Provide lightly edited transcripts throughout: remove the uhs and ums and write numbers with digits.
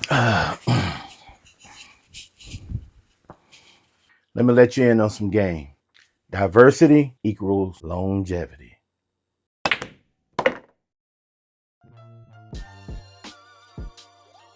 Let me let you in on some game. Diversity equals longevity.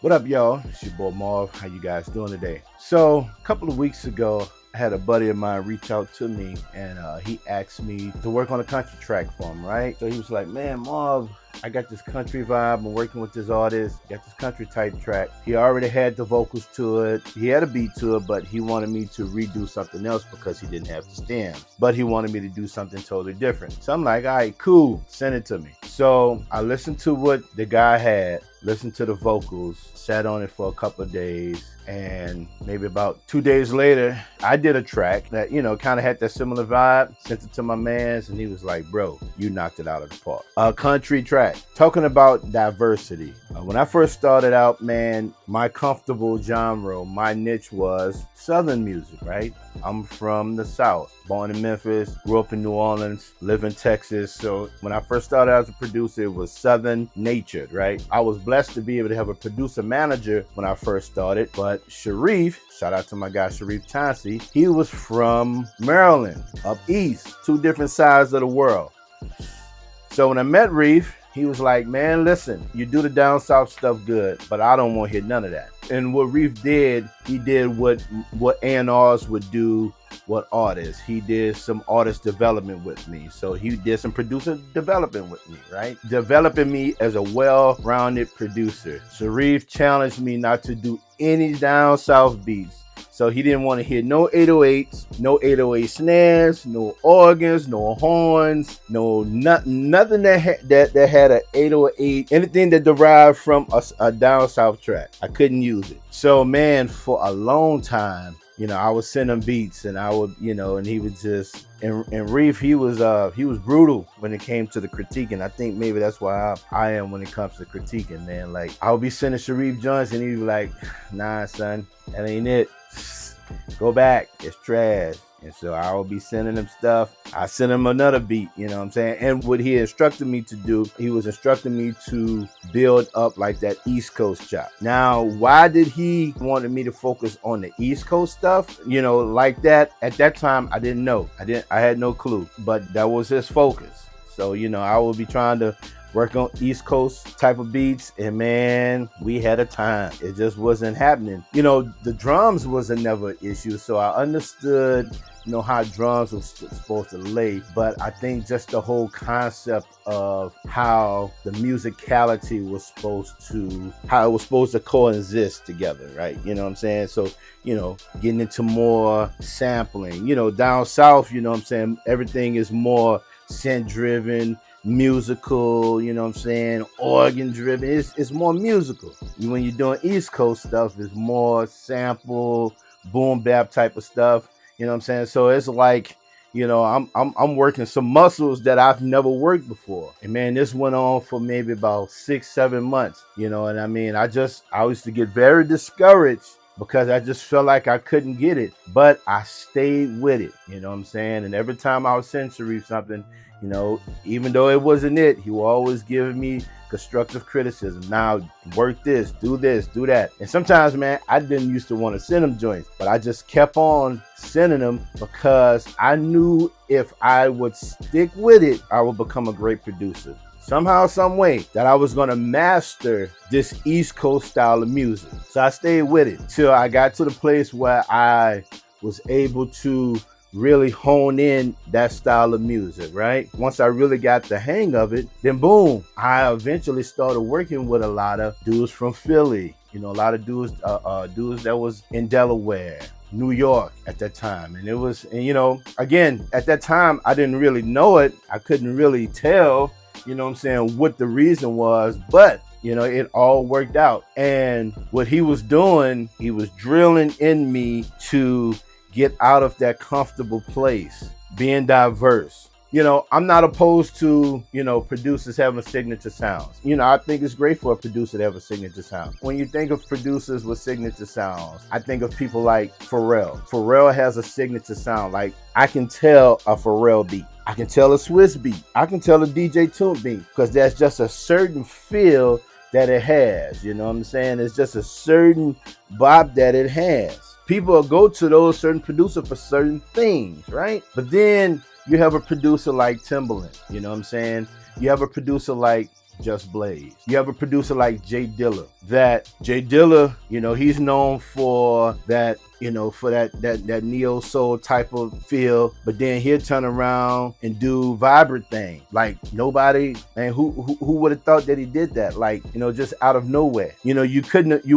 What up, y'all? It's your boy Marv. How you guys doing today? So, a couple of weeks ago, I had a buddy of mine reach out to me, and he asked me to work on a country track for him, right? So he was like, man, Marv, I got this country vibe. I'm working with this artist, got this country type track. He already had the vocals to it. He had a beat to it, but he wanted me to redo something else because he didn't have the stems. But he wanted me to do something totally different. So I'm like, all right, cool, send it to me. So I listened to what the guy had, listened to the vocals, sat on it for a couple of days, and maybe about 2 days later, I did a track that, you know, kind of had that similar vibe, sent it to my mans, and he was like, bro, you knocked it out of the park. A country track, talking about diversity. When I first started out, man, my comfortable genre, my niche was Southern music, right? I'm from the South, born in Memphis, grew up in New Orleans, live in Texas. So when I first started as a producer, it was Southern natured, right? I was blessed to be able to have a producer manager when I first started, but Sharif, shout out to my guy Sharif Chauncey, he was from Maryland, up east, two different sides of the world. So when I met Reef, he was like, man, listen, you do the down south stuff good, but I don't want to hear none of that. And what Reef did, he did what A&Rs would do, what artists. He did some artist development with me. So he did some producer development with me, right? Developing me as a well-rounded producer. Sharif challenged me not to do any down south beats. So he didn't want to hear no 808s, no 808 snares, no organs, no horns, nothing that had a 808, anything that derived from a down south track. I couldn't use it. So man, for a long time, you know, I would send him beats, and I would, you know, and he would just, and Reef, he was brutal when it came to the critiquing. I think maybe that's why I am when it comes to critiquing, man. Like, I would be sending Sharif joints, and he'd be like, nah, son, that ain't it. Go back, it's trash. And so I would be sending him stuff. I sent him another beat, you know what I'm saying? And what he instructed me to do, he was instructing me to build up like that East Coast chop. Now, why did he wanted me to focus on the East Coast stuff? You know, like that. At that time, I didn't know. I had no clue, but that was his focus. So, you know, I would be trying to work on East Coast type of beats, and man, we had a time. It just wasn't happening. You know, the drums was never an issue, so I understood, you know, how drums were supposed to lay, but I think just the whole concept of how the musicality was supposed to, how it was supposed to coexist together, right? You know what I'm saying? So, you know, getting into more sampling, you know, down south, you know what I'm saying, everything is more synth driven, musical, you know what I'm saying, organ driven. It's more musical. When you're doing East Coast stuff, it's more sample, boom bap type of stuff, you know what I'm saying? So it's like, you know, I'm working some muscles that I've never worked before. And man, this went on for maybe about 6-7 months, you know, and I mean, I used to get very discouraged because I just felt like I couldn't get it, but I stayed with it, you know what I'm saying? And every time I was sending Sharif something, you know, even though it wasn't it, he would always give me constructive criticism. Now, work this, do that. And sometimes, man, I didn't used to want to send him joints, but I just kept on sending them because I knew if I would stick with it, I would become a great producer. Somehow, some way, that I was going to master this East Coast style of music. So I stayed with it till I got to the place where I was able to really hone in that style of music, right? Once I really got the hang of it, then boom, I eventually started working with a lot of dudes from Philly, you know, a lot of dudes that was in Delaware, New York at that time. And it was, and you know, again, at that time, I didn't really know it. I couldn't really tell, you know what I'm saying, what the reason was, but you know, it all worked out. And what he was doing, he was drilling in me to get out of that comfortable place, being diverse. You know, I'm not opposed to, you know, producers having signature sounds. You know, I think it's great for a producer to have a signature sound. When you think of producers with signature sounds, I think of people like Pharrell. Pharrell has a signature sound. Like, I can tell a Pharrell beat. I can tell a Swiss beat. I can tell a DJ Tune beat, because there's just a certain feel that it has. You know what I'm saying? It's just a certain bop that it has. People will go to those certain producers for certain things, right? But then you have a producer like Timbaland, you know what I'm saying? You have a producer like Just Blaze. You have a producer like Jay Dilla. That Jay Dilla, you know, he's known for that, you know, for that neo soul type of feel, but then he'll turn around and do vibrant thing. Like nobody, and who would have thought that he did that? Like, you know, just out of nowhere. You know, you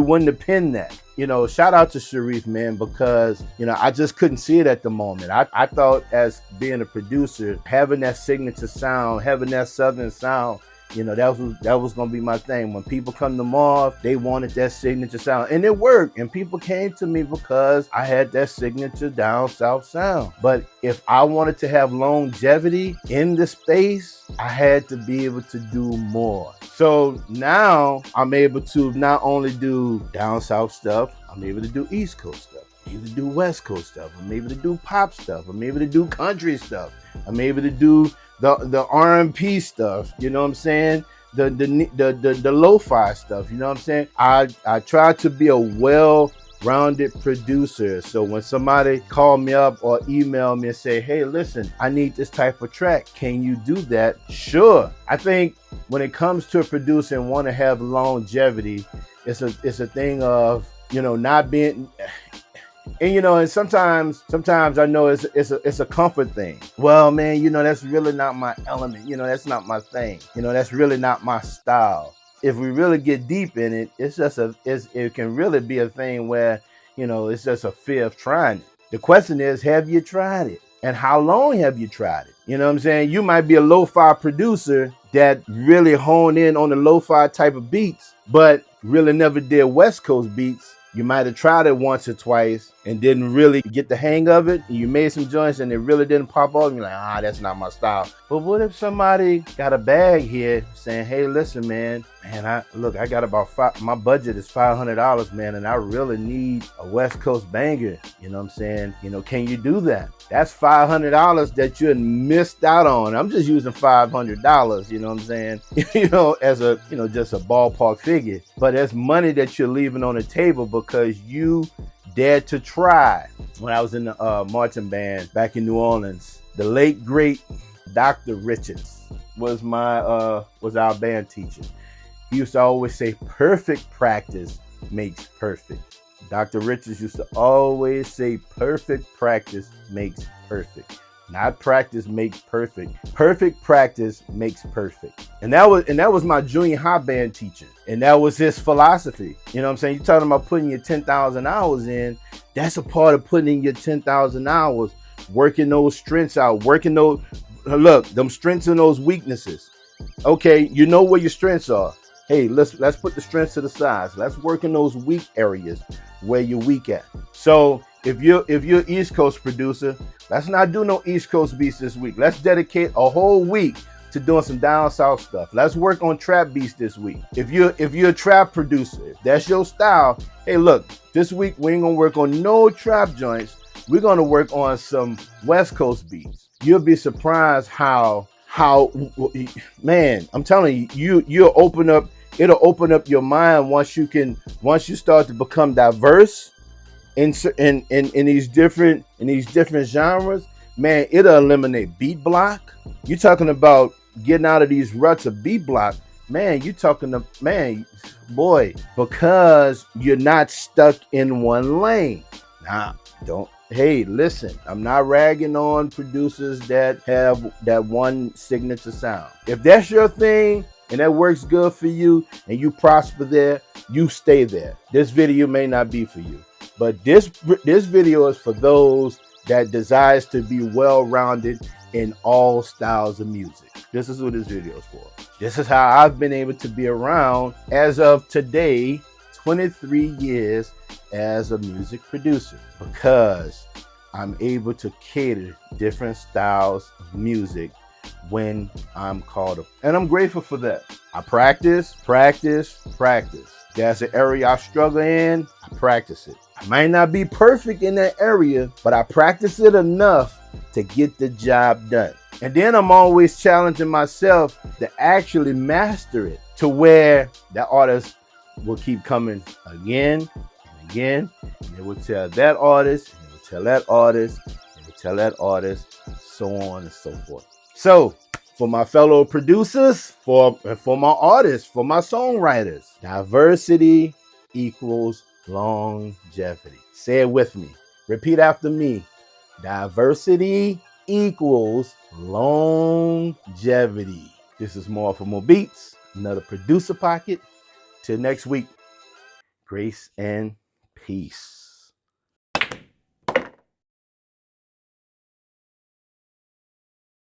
wouldn't have pinned that. You know, shout out to Sharif, man, because, you know, I just couldn't see it at the moment. I thought as being a producer, having that signature sound, having that Southern sound, you know, that was gonna be my thing. When people come to Marv, they wanted that signature sound, and it worked. And people came to me because I had that signature down south sound. But if I wanted to have longevity in the space, I had to be able to do more. So now I'm able to not only do down south stuff, I'm able to do East Coast stuff. I'm able to do West Coast stuff. I'm able to do pop stuff. I'm able to do country stuff. I'm able to do the R&B stuff, you know what I'm saying? The lo-fi stuff, you know what I'm saying? I try to be a well-rounded producer. So when somebody call me up or email me and say, hey, listen, I need this type of track, can you do that? Sure. I think when it comes to a producer and want to have longevity, it's a thing of, you know, not being. And you know, and sometimes I know it's a comfort thing. Well, man, you know, that's really not my element. You know, that's not my thing. You know, that's really not my style. If we really get deep in it, it can really be a thing where, you know, it's just a fear of trying it. The question is, have you tried it? And how long have you tried it? You know what I'm saying? You might be a lo-fi producer that really honed in on the lo-fi type of beats, but really never did West Coast beats. You might have tried it once or twice and didn't really get the hang of it. And you made some joints and it really didn't pop off. And you're like, that's not my style. But what if somebody got a bag here saying, hey, listen, man, I got about my budget is $500, man, and I really need a West Coast banger. You know what I'm saying? You know, can you do that? That's $500 that you missed out on. I'm just using $500, you know what I'm saying? You know, as a, you know, just a ballpark figure. But that's money that you're leaving on the table because you dared to try. When I was in the marching band back in New Orleans, the late great Dr. Richards was our band teacher. He used to always say, perfect practice makes perfect. Dr. Richards used to always say, perfect practice makes perfect. Not practice makes perfect. Perfect practice makes perfect. And that was my junior high band teacher. And that was his philosophy. You know what I'm saying? You're talking about putting your 10,000 hours in. That's a part of putting in your 10,000 hours, working those strengths out, working those, look, them strengths and those weaknesses. Okay, you know where your strengths are. Hey, let's put the strengths to the side. So let's work in those weak areas where you're weak at. So if you're East Coast producer, let's not do no East Coast beats this week. Let's dedicate a whole week to doing some down south stuff. Let's work on trap beats this week. If you're a trap producer, if that's your style, hey, look, this week we ain't gonna work on no trap joints. We're gonna work on some West Coast beats. You'll be surprised how man, I'm telling you, it'll open up your mind once you start to become diverse in these different genres. Man, it'll eliminate beat block. You're talking about getting out of these ruts of beat block. Man, because you're not stuck in one lane. Hey, listen, I'm not ragging on producers that have that one signature sound. If that's your thing and that works good for you and you prosper there, you stay there. This video may not be for you, but this video is for those that desires to be well-rounded in all styles of music. This is what this video is for. This is how I've been able to be around as of today, 23 years as a music producer, because I'm able to cater different styles of music when I'm called up. And I'm grateful for that. I practice. That's an area I struggle in, I practice it. I might not be perfect in that area, but I practice it enough to get the job done. And then I'm always challenging myself to actually master it. to where that artist will keep coming again and again, and they will tell that artist, and they will tell that artist, and they will tell that artist, so on and so forth. So for my fellow producers, for my artists, for my songwriters, diversity equals longevity. Say it with me. Repeat after me. Diversity equals longevity. This is More for More Beats, another producer pocket. Till next week, grace and peace.